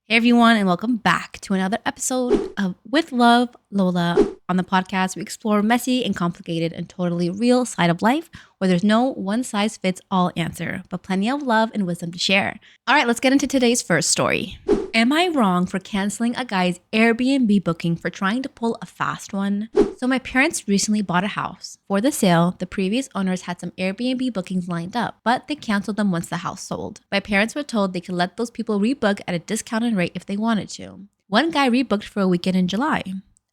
Hey everyone, and welcome back to another episode of With Love Lola. On the podcast, we explore messy and complicated and totally real side of life where there's no one size fits all answer, but plenty of love and wisdom to share. All right, let's get into today's first story. Am I wrong for canceling a guy's Airbnb booking for trying to pull a fast one? So my parents recently bought a house. For the sale, the previous owners had some Airbnb bookings lined up, but they canceled them once the house sold. My parents were told they could let those people rebook at a discounted rate if they wanted to. One guy rebooked for a weekend in July.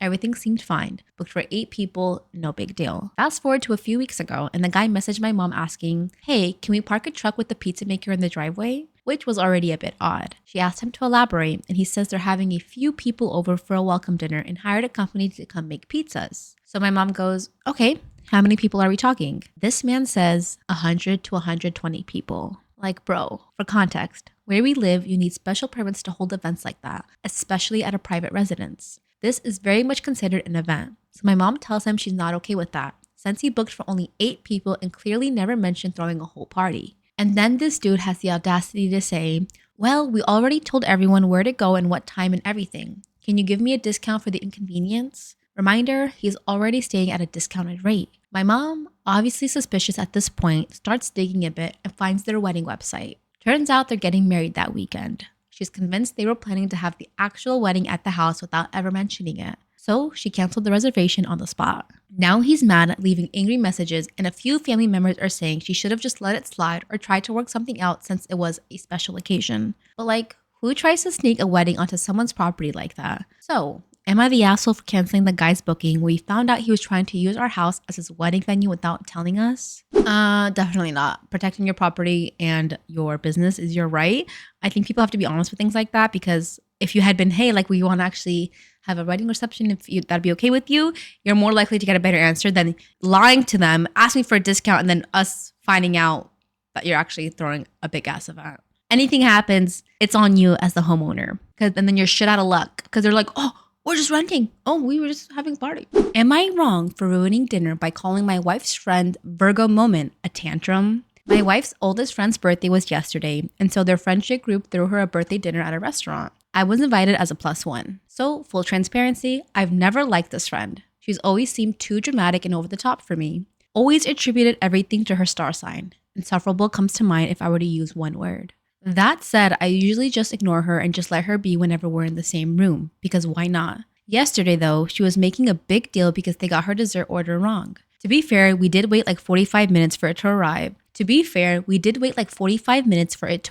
Everything seemed fine. Booked for 8 people, no big deal. Fast forward to a few weeks ago, and the guy messaged my mom asking, "Hey, can we park a truck with the pizza maker in the driveway?" Which was already a bit odd. She asked him to elaborate, and he says they're having a few people over for a welcome dinner and hired a company to come make pizzas. So my mom goes, "Okay, how many people are we talking?" This man says 100 to 120 people. Like, bro, for context, where we live, you need special permits to hold events like that, especially at a private residence. This is very much considered an event. So my mom tells him she's not okay with that, since he booked for only 8 people and clearly never mentioned throwing a whole party. And then this dude has the audacity to say, "Well, we already told everyone where to go and what time and everything. Can you give me a discount for the inconvenience?" Reminder, he's already staying at a discounted rate. My mom, obviously suspicious at this point, starts digging a bit and finds their wedding website. Turns out they're getting married that weekend. She's convinced they were planning to have the actual wedding at the house without ever mentioning it. So she canceled the reservation on the spot. Now he's mad at leaving angry messages, and a few family members are saying she should have just let it slide or tried to work something out since it was a special occasion. But like, who tries to sneak a wedding onto someone's property like that? So, am I the asshole for canceling the guy's booking when we found out he was trying to use our house as his wedding venue without telling us? Definitely not. Protecting your property and your business is your right. I think people have to be honest with things like that, because if you had been, "Hey, like, we want to actually have a wedding reception, that'd be okay with you," you're more likely to get a better answer than lying to them, asking for a discount, and then us finding out that you're actually throwing a big ass event. Anything happens, it's on you as the homeowner, and then you're shit out of luck because they're like, "Oh, we're just renting. Oh, we were just having a party." Am I wrong for ruining dinner by calling my wife's friend Virgo Moment a tantrum? My wife's oldest friend's birthday was yesterday, and so their friendship group threw her a birthday dinner at a restaurant. I was invited as a +1. So, full transparency, I've never liked this friend. She's always seemed too dramatic and over the top for me. Always attributed everything to her star sign. Insufferable comes to mind if I were to use one word. That said, I usually just ignore her and just let her be whenever we're in the same room, because why not? Yesterday though, she was making a big deal because they got her dessert order wrong. To be fair, we did wait like 45 minutes for it to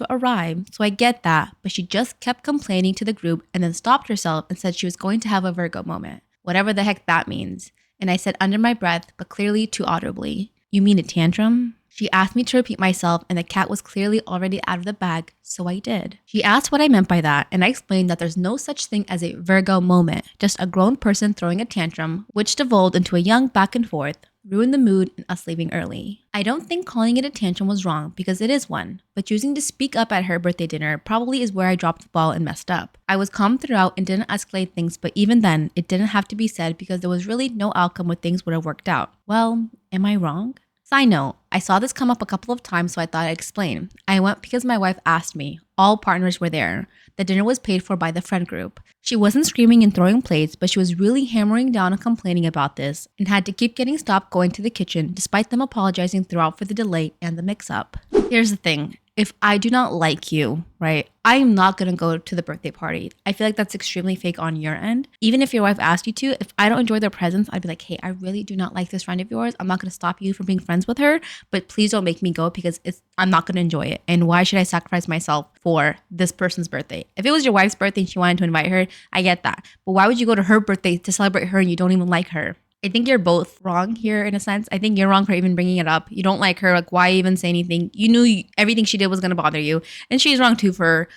arrive. So I get that, but she just kept complaining to the group and then stopped herself and said she was going to have a Virgo moment. Whatever the heck that means. And I said under my breath, but clearly too audibly, "You mean a tantrum?" She asked me to repeat myself, and the cat was clearly already out of the bag, so I did. She asked what I meant by that, and I explained that there's no such thing as a Virgo moment, just a grown person throwing a tantrum, which devolved into a young back and forth, ruined the mood, and us leaving early. I don't think calling it a tantrum was wrong, because it is one, but choosing to speak up at her birthday dinner probably is where I dropped the ball and messed up. I was calm throughout and didn't escalate things, but even then, it didn't have to be said because there was really no outcome where things would have worked out. Well, am I wrong? Side note, I saw this come up a couple of times, so I thought I'd explain. I went because my wife asked me. All partners were there. The dinner was paid for by the friend group. She wasn't screaming and throwing plates, but she was really hammering down and complaining about this and had to keep getting stopped going to the kitchen despite them apologizing throughout for the delay and the mix-up. Here's the thing. If I do not like you, right, I am not going to go to the birthday party. I feel like that's extremely fake on your end. Even if your wife asked you to, if I don't enjoy their presence, I'd be like, "Hey, I really do not like this friend of yours. I'm not going to stop you from being friends with her, but please don't make me go because I'm not going to enjoy it. And why should I sacrifice myself for this person's birthday?" If it was your wife's birthday and she wanted to invite her, I get that. But why would you go to her birthday to celebrate her and you don't even like her? I think you're both wrong here in a sense. I think you're wrong for even bringing it up. You don't like her. Like, why even say anything? You knew everything she did was going to bother you. And she's wrong too for,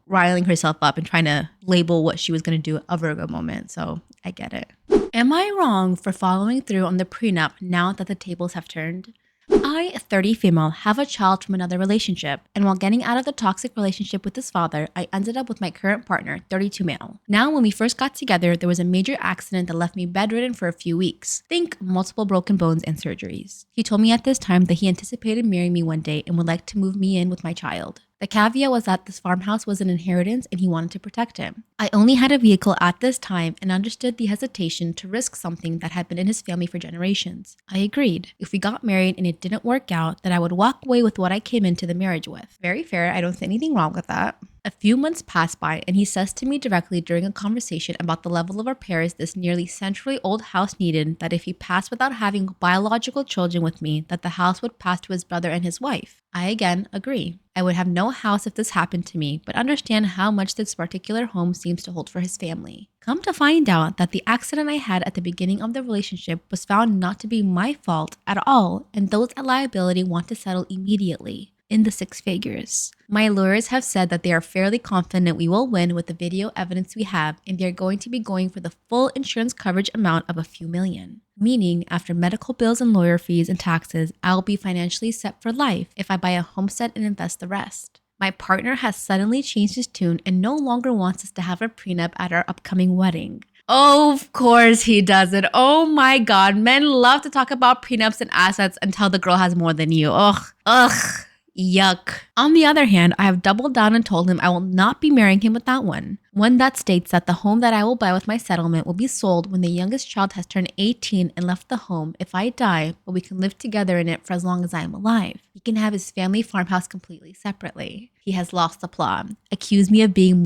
riling herself up and trying to label what she was going to do a Virgo moment. So I get it. Am I wrong for following through on the prenup now that the tables have turned? I, a 30 female, have a child from another relationship, and while getting out of the toxic relationship with his father, I ended up with my current partner, 32 male. Now, when we first got together, there was a major accident that left me bedridden for a few weeks. Think multiple broken bones and surgeries. He told me at this time that he anticipated marrying me one day and would like to move me in with my child. The caveat was that this farmhouse was an inheritance and he wanted to protect it. I only had a vehicle at this time and understood the hesitation to risk something that had been in his family for generations. I agreed. If we got married and it didn't work out, that I would walk away with what I came into the marriage with. Very fair. I don't see anything wrong with that. A few months passed by and he says to me directly during a conversation about the level of repairs this nearly century-old house needed, that if he passed without having biological children with me, that the house would pass to his brother and his wife. I again agree. I would have no house if this happened to me, but understand how much this particular home seems to hold for his family. Come to find out that the accident I had at the beginning of the relationship was found not to be my fault at all, and those at liability want to settle immediately. In the 6 figures. My lawyers have said that they are fairly confident we will win with the video evidence we have, and they're going to be going for the full insurance coverage amount of a few million. Meaning, after medical bills and lawyer fees and taxes, I'll be financially set for life if I buy a homestead and invest the rest. My partner has suddenly changed his tune and no longer wants us to have a prenup at our upcoming wedding. Oh, of course he doesn't. Oh my God, men love to talk about prenups and assets until the girl has more than you. Ugh. Yuck. On the other hand, I have doubled down and told him I will not be marrying him with that one. One that states that the home that I will buy with my settlement will be sold when the youngest child has turned 18 and left the home if I die, but we can live together in it for as long as I am alive. He can have his family farmhouse completely separately. He has lost the plot. Accused me of being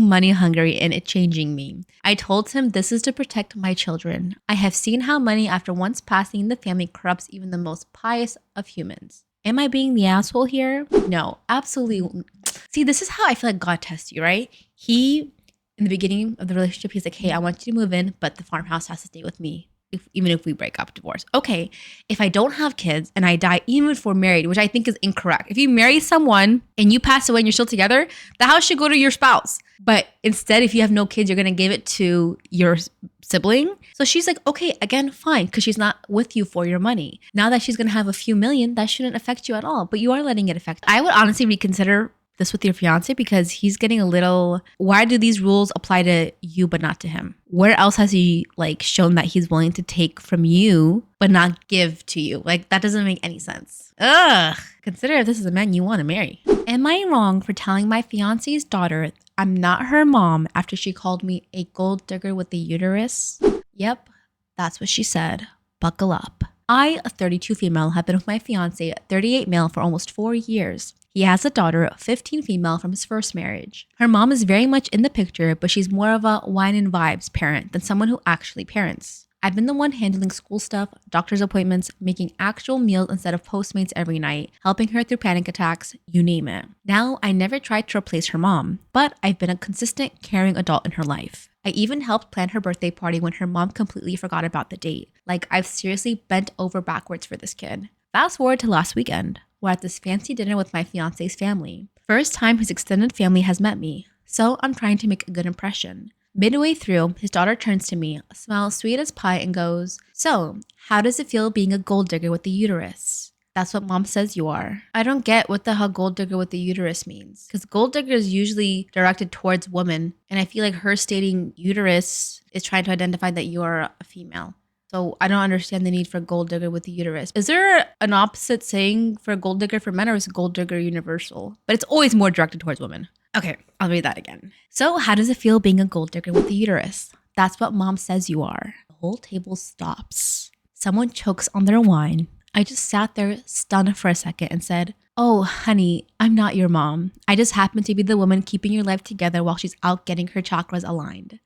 money hungry and it changing me. I told him this is to protect my children. I have seen how money after once passing in the family corrupts even the most pious of humans. Am I being the asshole here? No, absolutely. See, this is how I feel like God tests you, right? In the beginning of the relationship, he's like, hey, I want you to move in, but the farmhouse has to stay with me. Even if we break up, divorce. Okay, if I don't have kids and I die even if we're married, which I think is incorrect. If you marry someone and you pass away and you're still together, the house should go to your spouse. But instead, if you have no kids, you're going to give it to your sibling. So she's like, okay, again, fine, because she's not with you for your money. Now that she's going to have a few million, that shouldn't affect you at all. But you are letting it affect. I would honestly reconsider this with your fiance because he's getting a little, why do these rules apply to you but not to him? Where else has he shown that he's willing to take from you but not give to you? That doesn't make any sense. Ugh. Consider if this is a man you want to marry. Am I wrong for telling my fiance's daughter I'm not her mom after she called me a gold digger with a uterus? Yep, that's what she said. Buckle up. I, a 32 female, have been with my fiance, a 38 male, for almost 4 years. He has a daughter, a 15 female, from his first marriage. Her mom is very much in the picture, but she's more of a wine and vibes parent than someone who actually parents. I've been the one handling school stuff, doctor's appointments, making actual meals instead of Postmates every night, helping her through panic attacks, you name it. Now, I never tried to replace her mom, but I've been a consistent, caring adult in her life. I even helped plan her birthday party when her mom completely forgot about the date. I've seriously bent over backwards for this kid. Fast forward to last weekend. We're at this fancy dinner with my fiance's family. First time his extended family has met me, so I'm trying to make a good impression. Midway through, his daughter turns to me, smiles sweet as pie, and goes, "So, how does it feel being a gold digger with a uterus?" That's what mom says you are. I don't get what the hell gold digger with the uterus means. Because gold digger is usually directed towards women. And I feel like her stating uterus is trying to identify that you are a female. So I don't understand the need for gold digger with the uterus. Is there an opposite saying for gold digger for men, or is gold digger universal? But it's always more directed towards women. Okay, I'll read that again. So how does it feel being a gold digger with the uterus? That's what mom says you are. The whole table stops. Someone chokes on their wine. I just sat there stunned for a second and said, "Oh, honey, I'm not your mom. I just happen to be the woman keeping your life together while she's out getting her chakras aligned."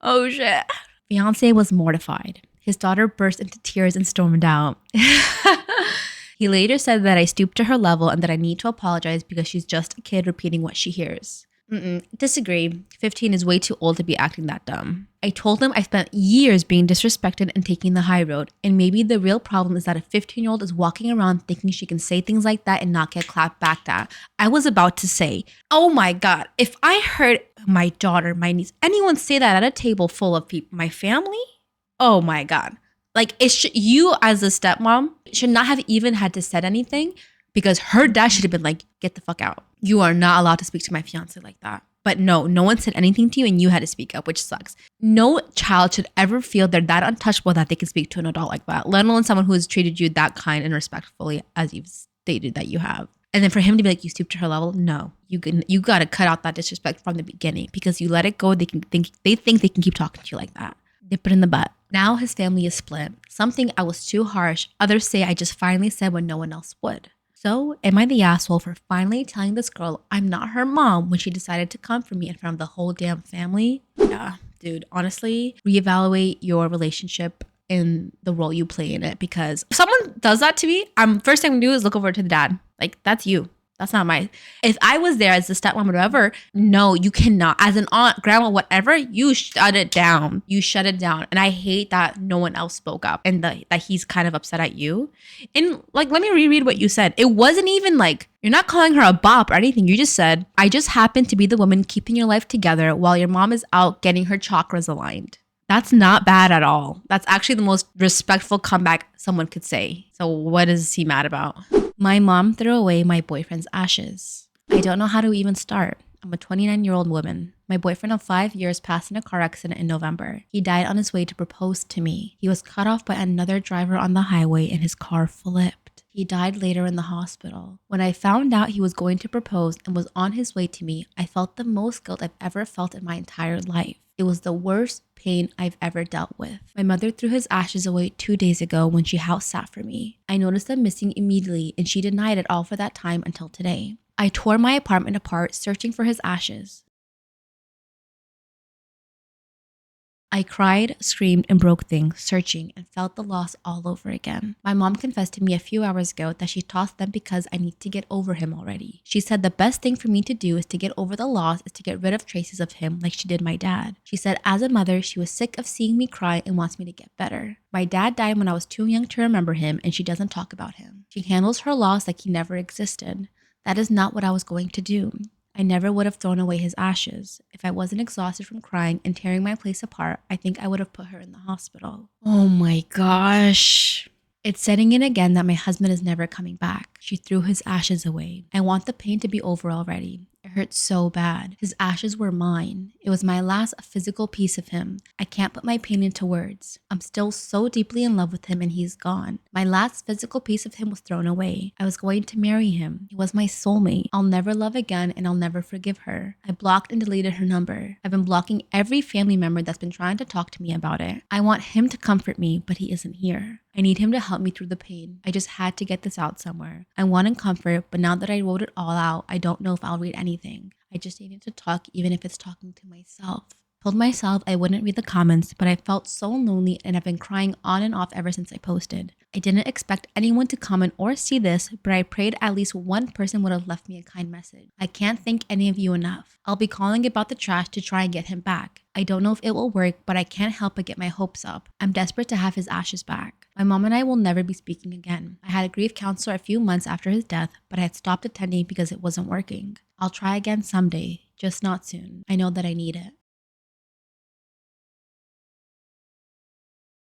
Oh shit. Fiancé was mortified. His daughter burst into tears and stormed out. He later said that I stooped to her level and that I need to apologize because she's just a kid repeating what she hears. Disagree. 15 is way too old to be acting that dumb. I told him I spent years being disrespected and taking the high road, and maybe the real problem is that a 15-year-old is walking around thinking she can say things like that and not get clapped back at. I was about to say, oh my God, if I heard my daughter, my niece, anyone say that at a table full of people, my family, oh my God. You as a stepmom should not have even had to said anything, because her dad should have been like, get the fuck out. You are not allowed to speak to my fiance like that. But no one said anything to you and you had to speak up, which sucks. No child should ever feel they're that untouchable that they can speak to an adult like that, let alone someone who has treated you that kind and respectfully as you've stated that you have. And then for him to be like, you stoop to her level, no, you got to cut out that disrespect from the beginning, because you let it go. They think they can keep talking to you like that. Dip it in the butt. Now his family is split. Some think I was too harsh. Others say I just finally said when no one else would. So am I the asshole for finally telling this girl I'm not her mom when she decided to come for me in front of the whole damn family? Yeah, dude, honestly, reevaluate your relationship in the role you play in it, because if someone does that to me, first thing I'm gonna do is look over to the dad. Like, that's you. That's not my. If I was there as the stepmom or whatever, no, you cannot. As an aunt, grandma, whatever, you shut it down. You shut it down. And I hate that no one else spoke up and that he's kind of upset at you. And like, let me reread what you said. It wasn't even like, you're not calling her a bop or anything. You just said, I just happen to be the woman keeping your life together while your mom is out getting her chakras aligned. That's not bad at all. That's actually the most respectful comeback someone could say. So what is he mad about? My mom threw away my boyfriend's ashes. I don't know how to even start. I'm a 29-year-old woman. My boyfriend of 5 years passed in a car accident in November. He died on his way to propose to me. He was cut off by another driver on the highway and his car flipped. He died later in the hospital. When I found out he was going to propose and was on his way to me, I felt the most guilt I've ever felt in my entire life. It was the worst pain I've ever dealt with. My mother threw his ashes away 2 days ago when she house sat for me. I noticed them missing immediately and she denied it all for that time until today. I tore my apartment apart searching for his ashes. I cried, screamed, and broke things, searching, and felt the loss all over again. My mom confessed to me a few hours ago that she tossed them because I need to get over him already. She said the best thing for me to do is to get over the loss is to get rid of traces of him like she did my dad. She said as a mother, she was sick of seeing me cry and wants me to get better. My dad died when I was too young to remember him, and she doesn't talk about him. She handles her loss like he never existed. That is not what I was going to do. I never would have thrown away his ashes. If I wasn't exhausted from crying and tearing my place apart, I think I would have put her in the hospital. Oh my gosh. It's setting in again that my husband is never coming back. She threw his ashes away. I want the pain to be over already. It hurts so bad. His ashes were mine. It was my last physical piece of him. I can't put my pain into words. I'm still so deeply in love with him and he's gone. My last physical piece of him was thrown away. I was going to marry him. He was my soulmate. I'll never love again and I'll never forgive her. I blocked and deleted her number. I've been blocking every family member that's been trying to talk to me about it. I want him to comfort me, but he isn't here. I need him to help me through the pain. I just had to get this out somewhere. I wanted comfort, but now that I wrote it all out, I don't know if I'll read anything. I just needed to talk, even if it's talking to myself. Told myself I wouldn't read the comments, but I felt so lonely and I've been crying on and off ever since I posted. I didn't expect anyone to comment or see this, but I prayed at least one person would have left me a kind message. I can't thank any of you enough. I'll be calling about the trash to try and get him back. I don't know if it will work, but I can't help but get my hopes up. I'm desperate to have his ashes back. My mom and I will never be speaking again. I had a grief counselor a few months after his death, but I had stopped attending because it wasn't working. I'll try again someday, just not soon. I know that I need it.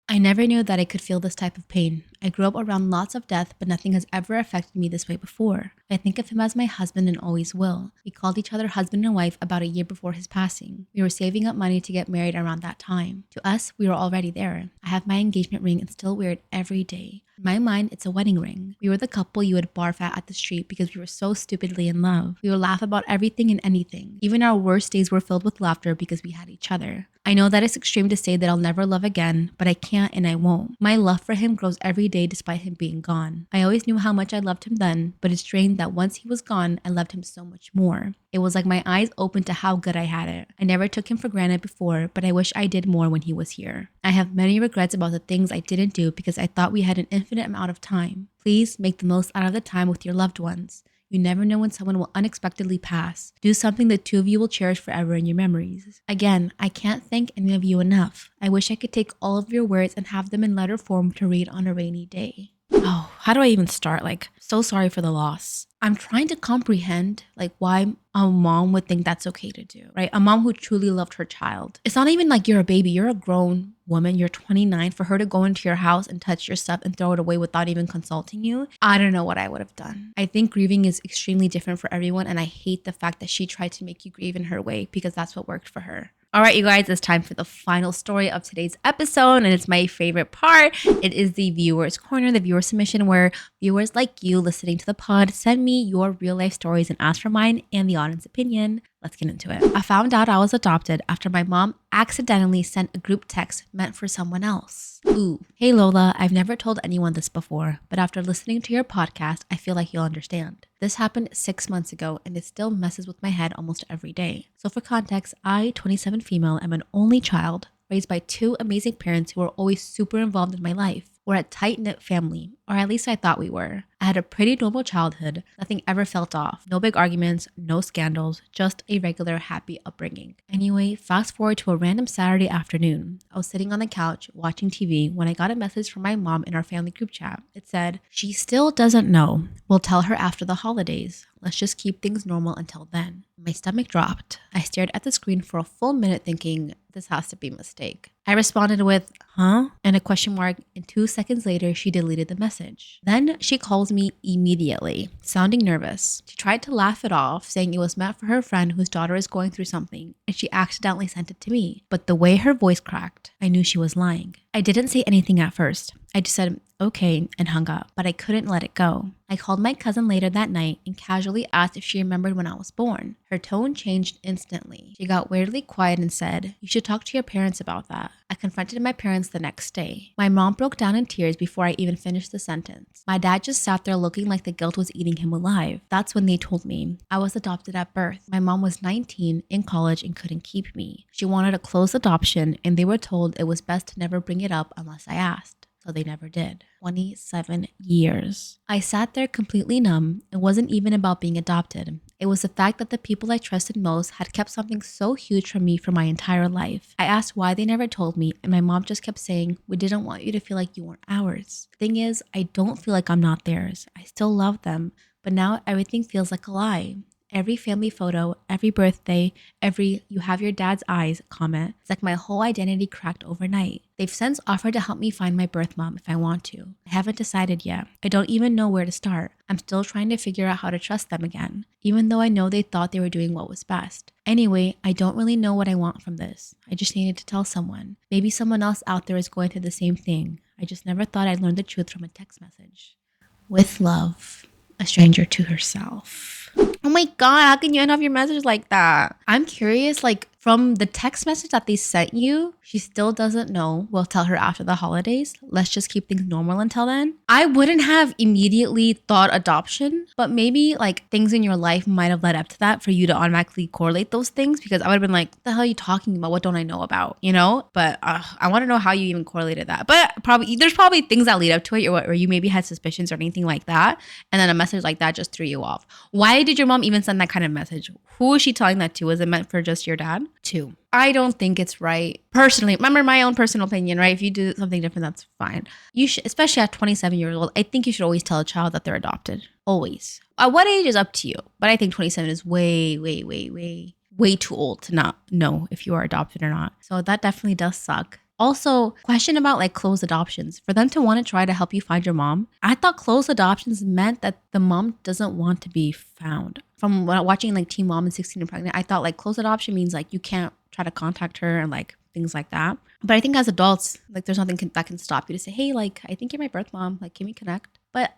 I never knew that I could feel this type of pain. I grew up around lots of death, but nothing has ever affected me this way before. I think of him as my husband and always will. We called each other husband and wife about a year before his passing. We were saving up money to get married around that time. To us, we were already there. I have my engagement ring and still wear it every day. In my mind, it's a wedding ring. We were the couple you would barf at the street because we were so stupidly in love. We would laugh about everything and anything. Even our worst days were filled with laughter because we had each other. I know that it's extreme to say that I'll never love again, but I can't and I won't. My love for him grows every day despite him being gone. I always knew how much I loved him then, but it's strange that once he was gone, I loved him so much more. It was like my eyes opened to how good I had it. I never took him for granted before, but I wish I did more when he was here. I have many regrets about the things I didn't do because I thought we had an infinite amount of time. Please make the most out of the time with your loved ones. You never know when someone will unexpectedly pass. Do something the two of you will cherish forever in your memories. Again, I can't thank any of you enough. I wish I could take all of your words and have them in letter form to read on a rainy day. Oh, how do I even start? Like, so sorry for the loss. I'm trying to comprehend like why a mom would think that's okay to do, right? A mom who truly loved her child. It's not even like you're a baby. You're a grown woman. You're 29. For her to go into your house and touch your stuff and throw it away without even consulting you, I don't know what I would have done. I think grieving is extremely different for everyone. And I hate the fact that she tried to make you grieve in her way because that's what worked for her. All right, you guys, it's time for the final story of today's episode, and it's my favorite part. It is the viewer's corner, the viewer submission, where viewers like you listening to the pod send me your real life stories and ask for mine and the audience opinion. Let's get into it. I found out I was adopted after my mom accidentally sent a group text meant for someone else. Ooh. Hey Lola, I've never told anyone this before, but after listening to your podcast, I feel like you'll understand. This happened 6 months ago and it still messes with my head almost every day. So for context, I, 27 female, am an only child raised by 2 amazing parents who are always super involved in my life. We're a tight-knit family, or at least I thought we were. I had a pretty normal childhood. Nothing ever felt off. No big arguments, no scandals, just a regular happy upbringing. Anyway, fast forward to a random Saturday afternoon. I was sitting on the couch watching TV when I got a message from my mom in our family group chat. It said, "She still doesn't know. We'll tell her after the holidays. Let's just keep things normal until then." My stomach dropped. I stared at the screen for a full minute thinking, this has to be a mistake. I responded with, huh? And a question mark, and 2 seconds later, she deleted the message. Then she calls me immediately, sounding nervous. She tried to laugh it off, saying it was meant for her friend whose daughter is going through something, and she accidentally sent it to me. But the way her voice cracked, I knew she was lying. I didn't say anything at first. I just said, okay, and hung up, but I couldn't let it go. I called my cousin later that night and casually asked if she remembered when I was born. Her tone changed instantly. She got weirdly quiet and said, "You should talk to your parents about that." I confronted my parents the next day. My mom broke down in tears before I even finished the sentence. My dad just sat there looking like the guilt was eating him alive. That's when they told me I was adopted at birth. My mom was 19, in college, and couldn't keep me. She wanted a closed adoption, and they were told it was best to never bring it up unless I asked. So they never did. 27 years. I sat there completely numb. It wasn't even about being adopted. It was the fact that the people I trusted most had kept something so huge from me for my entire life. I asked why they never told me, and my mom just kept saying, "We didn't want you to feel like you weren't ours." Thing is, I don't feel like I'm not theirs. I still love them, but now everything feels like a lie. Every family photo, every birthday, every "you have your dad's eyes" comment, it's like my whole identity cracked overnight. They've since offered to help me find my birth mom if I want to. I haven't decided yet. I don't even know where to start. I'm still trying to figure out how to trust them again, even though I know they thought they were doing what was best. Anyway, I don't really know what I want from this. I just needed to tell someone. Maybe someone else out there is going through the same thing. I just never thought I'd learn the truth from a text message. With love, a stranger to herself. Oh my God, how can you end off your message like that? I'm curious, like from the text message that they sent you, she still doesn't know. We'll tell her after the holidays. Let's just keep things normal until then. I wouldn't have immediately thought adoption, but maybe like things in your life might have led up to that for you to automatically correlate those things, because I would have been like, what the hell are you talking about? What don't I know about? You know? But I want to know how you even correlated that. But there's probably things that lead up to it, or you maybe had suspicions or anything like that. And then a message like that just threw you off. Why did your mom even send that kind of message? Who is she telling that to? Was it meant for just your dad? 2. I don't think it's right. Personally, remember my own personal opinion, right? If you do something different, that's fine. You should, especially at 27 years old, I think you should always tell a child that they're adopted. Always. At what age is up to you? But I think 27 is way too old to not know if you are adopted or not. So that definitely does suck. Also, question about like closed adoptions. For them to want to try to help you find your mom, I thought closed adoptions meant that the mom doesn't want to be found. From watching like Teen Mom and 16 and Pregnant, I thought like closed adoption means like you can't try to contact her and like things like that. But I think as adults, like there's nothing that can stop you to say, hey, like I think you're my birth mom. Like, can we connect? But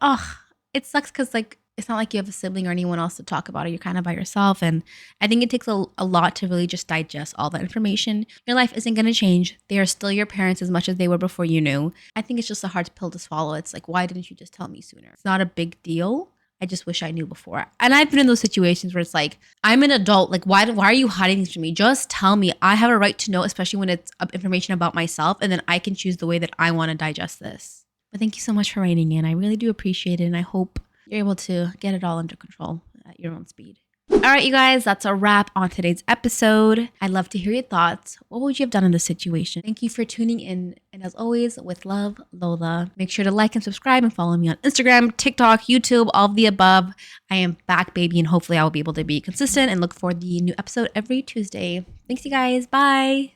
it sucks because like it's not like you have a sibling or anyone else to talk about it. You're kind of by yourself. And I think it takes a lot to really just digest all that information. Your life isn't going to change. They are still your parents as much as they were before you knew. I think it's just a hard pill to swallow. It's like, why didn't you just tell me sooner? It's not a big deal. I just wish I knew before. And I've been in those situations where it's like, I'm an adult. Like, why are you hiding things from me? Just tell me. I have a right to know, especially when it's information about myself. And then I can choose the way that I want to digest this. But thank you so much for writing in. I really do appreciate it. And I hope you're able to get it all under control at your own speed. All All right, you guys, that's a wrap on today's episode. I'd love to hear your thoughts. What would you have done in this situation? Thank you for tuning in. And as always, with love, Lola. Make sure to like and subscribe and follow me on Instagram, TikTok, YouTube, all of the above. I am back, baby, and hopefully I will be able to be consistent and look for the new episode every Tuesday. Thanks, you guys. Bye.